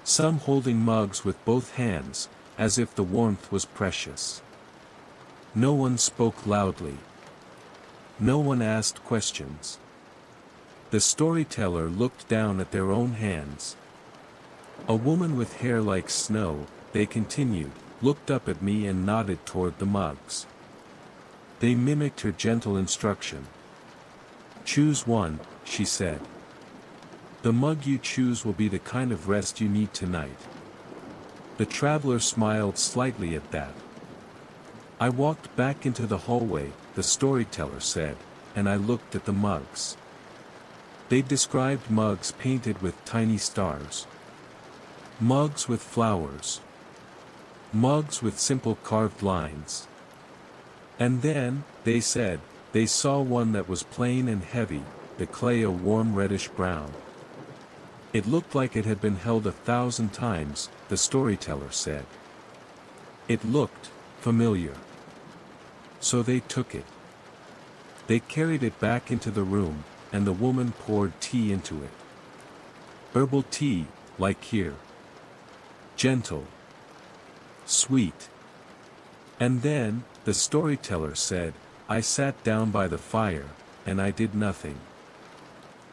Some holding mugs with both hands, as if the warmth was precious. No one spoke loudly. No one asked questions. The storyteller looked down at their own hands. A woman with hair like snow, they continued, looked up at me and nodded toward the mugs. They mimicked her gentle instruction. Choose one, she said. The mug you choose will be the kind of rest you need tonight. The traveler smiled slightly at that. I walked back into the hallway, the storyteller said, and I looked at the mugs. They described mugs painted with tiny stars. Mugs with flowers. Mugs with simple carved lines. And then, they said, they saw one that was plain and heavy, the clay a warm reddish brown. It looked like it had been held 1,000 times, the storyteller said. It looked familiar. So they took it. They carried it back into the room, and the woman poured tea into it. Herbal tea, like here. Gentle. Sweet. And then, the storyteller said, I sat down by the fire, and I did nothing.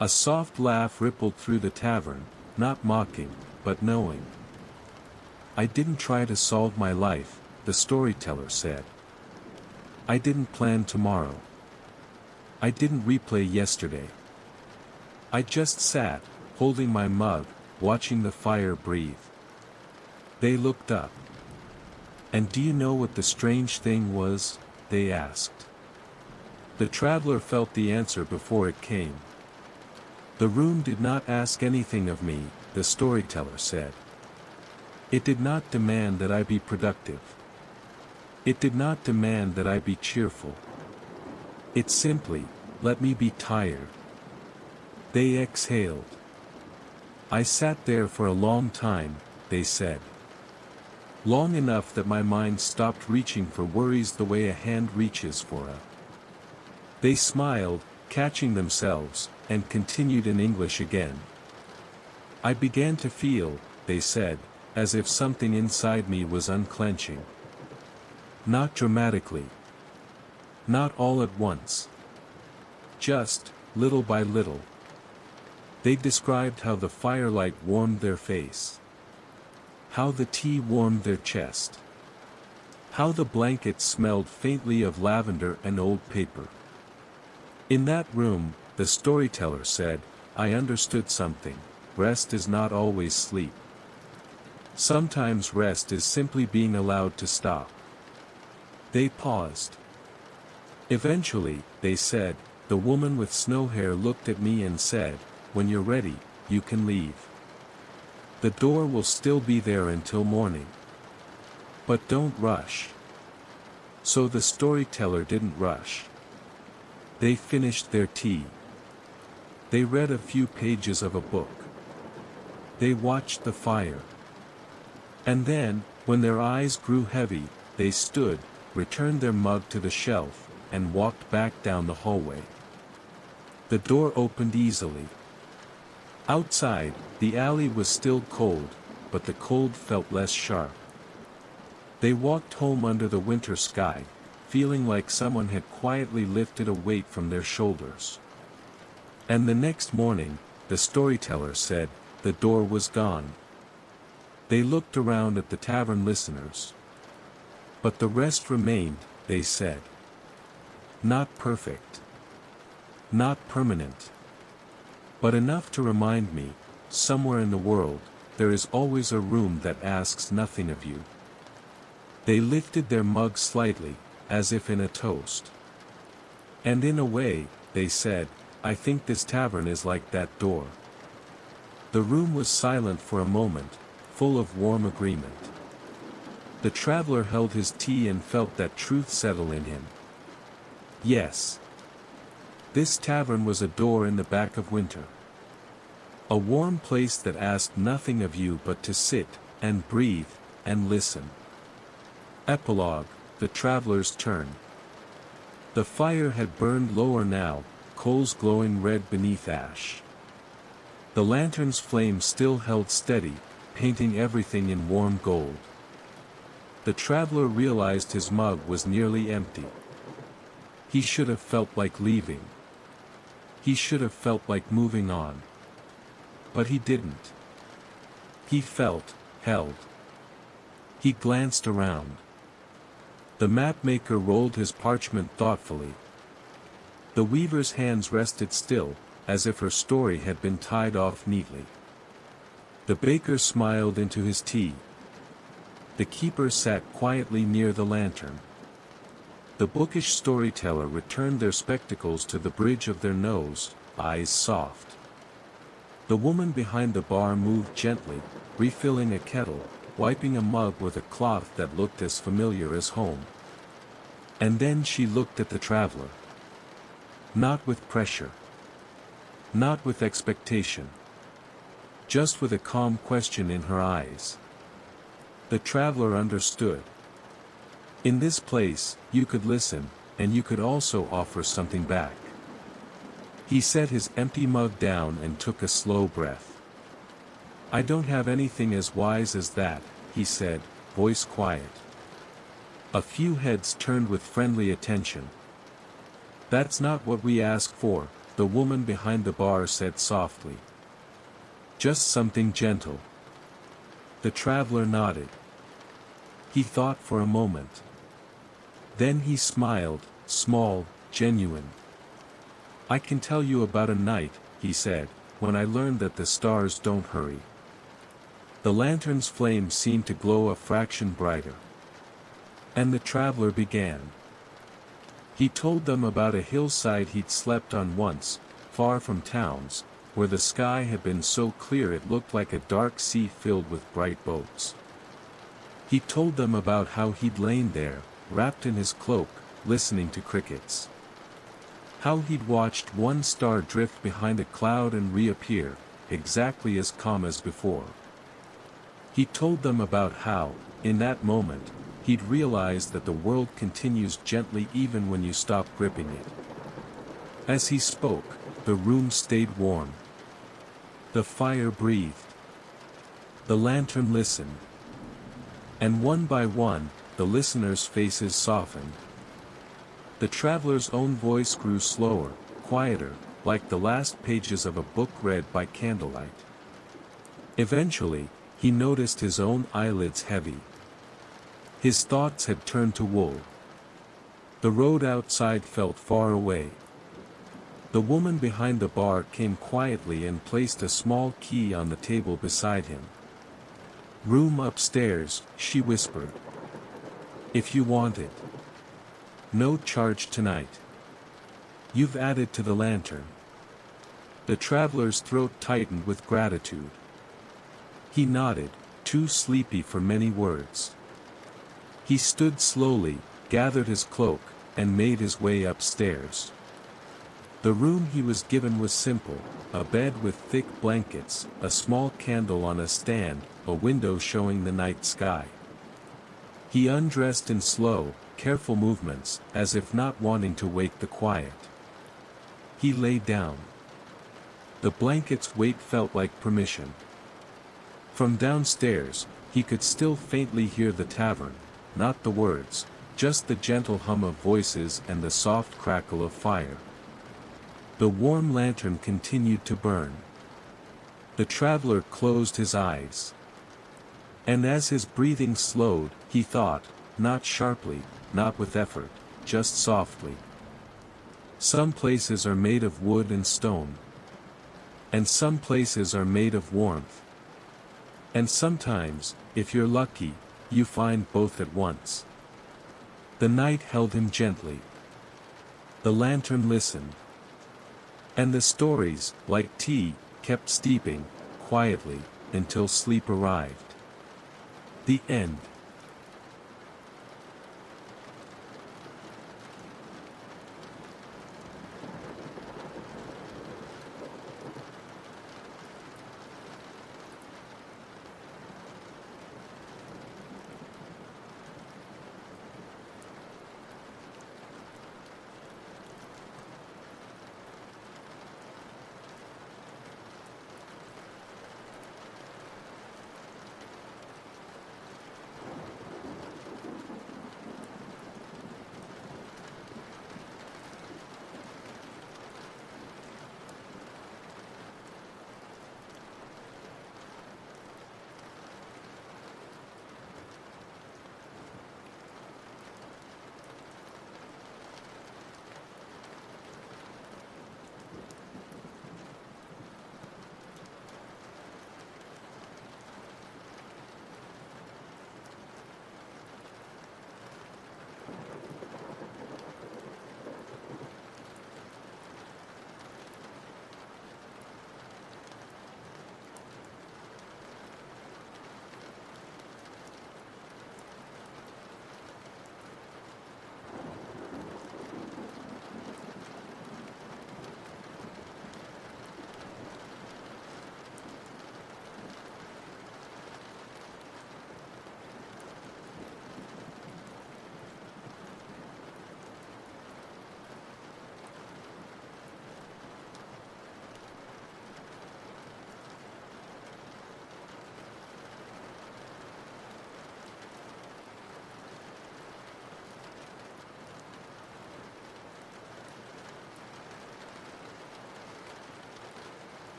A soft laugh rippled through the tavern, not mocking, but knowing. I didn't try to solve my life, the storyteller said. I didn't plan tomorrow. I didn't replay yesterday. I just sat, holding my mug, watching the fire breathe. They looked up. And do you know what the strange thing was? They asked. The traveler felt the answer before it came. The room did not ask anything of me, the storyteller said. It did not demand that I be productive. It did not demand that I be cheerful. It's simply, let me be tired. They exhaled. I sat there for a long time, they said. Long enough that my mind stopped reaching for worries the way a hand reaches for a. They smiled, catching themselves, and continued in English again. I began to feel, they said, as if something inside me was unclenching. Not dramatically. Not all at once. Just, little by little. They described how the firelight warmed their face. How the tea warmed their chest. How the blankets smelled faintly of lavender and old paper. In that room, the storyteller said, I understood something. Rest is not always sleep. Sometimes rest is simply being allowed to stop. They paused. Eventually, they said, the woman with snow hair looked at me and said, when you're ready, you can leave. The door will still be there until morning. But don't rush. So the storyteller didn't rush. They finished their tea. They read a few pages of a book. They watched the fire. And then, when their eyes grew heavy, they stood, returned their mug to the shelf, and walked back down the hallway. The door opened easily. Outside, the alley was still cold, but the cold felt less sharp. They walked home under the winter sky, feeling like someone had quietly lifted a weight from their shoulders. And the next morning, the storyteller said, the door was gone. They looked around at the tavern listeners. But the rest remained, they said. Not perfect. Not permanent. But enough to remind me, somewhere in the world, there is always a room that asks nothing of you. They lifted their mug slightly, as if in a toast. And in a way, they said, I think this tavern is like that door. The room was silent for a moment, full of warm agreement. The traveler held his tea and felt that truth settle in him. Yes. This tavern was a door in the back of winter. A warm place that asked nothing of you but to sit, and breathe, and listen. Epilogue, the traveler's turn. The fire had burned lower now, coals glowing red beneath ash. The lantern's flame still held steady, painting everything in warm gold. The traveler realized his mug was nearly empty. He should have felt like leaving. He should have felt like moving on. But he didn't. He felt, held. He glanced around. The mapmaker rolled his parchment thoughtfully. The weaver's hands rested still, as if her story had been tied off neatly. The baker smiled into his tea. The keeper sat quietly near the lantern. The bookish storyteller returned their spectacles to the bridge of their nose, eyes soft. The woman behind the bar moved gently, refilling a kettle, wiping a mug with a cloth that looked as familiar as home. And then she looked at the traveler. Not with pressure. Not with expectation. Just with a calm question in her eyes. The traveler understood. In this place, you could listen, and you could also offer something back. He set his empty mug down and took a slow breath. I don't have anything as wise as that, he said, voice quiet. A few heads turned with friendly attention. That's not what we ask for, the woman behind the bar said softly. Just something gentle. The traveler nodded. He thought for a moment. Then he smiled, small, genuine. I can tell you about a night, he said, when I learned that the stars don't hurry. The lantern's flame seemed to glow a fraction brighter. And the traveler began. He told them about a hillside he'd slept on once, far from towns, where the sky had been so clear it looked like a dark sea filled with bright boats. He told them about how he'd lain there, wrapped in his cloak, listening to crickets. How he'd watched one star drift behind a cloud and reappear, exactly as calm as before. He told them about how, in that moment, he'd realized that the world continues gently even when you stop gripping it. As he spoke, the room stayed warm. The fire breathed. The lantern listened. And one by one, the listeners' faces softened. The traveler's own voice grew slower, quieter, like the last pages of a book read by candlelight. Eventually, he noticed his own eyelids heavy. His thoughts had turned to wool. The road outside felt far away. The woman behind the bar came quietly and placed a small key on the table beside him. "Room upstairs," she whispered. "If you want it. No charge tonight. You've added to the lantern." The traveler's throat tightened with gratitude. He nodded, too sleepy for many words. He stood slowly, gathered his cloak, and made his way upstairs. The room he was given was simple: a bed with thick blankets, a small candle on a stand, a window showing the night sky. He undressed in slow, careful movements, as if not wanting to wake the quiet. He lay down. The blanket's weight felt like permission. From downstairs, he could still faintly hear the tavern, not the words, just the gentle hum of voices and the soft crackle of fire. The warm lantern continued to burn. The traveler closed his eyes. And as his breathing slowed, he thought, not sharply, not with effort, just softly. Some places are made of wood and stone. And some places are made of warmth. And sometimes, if you're lucky, you find both at once. The night held him gently. The lantern listened. And the stories, like tea, kept steeping, quietly, until sleep arrived. The end.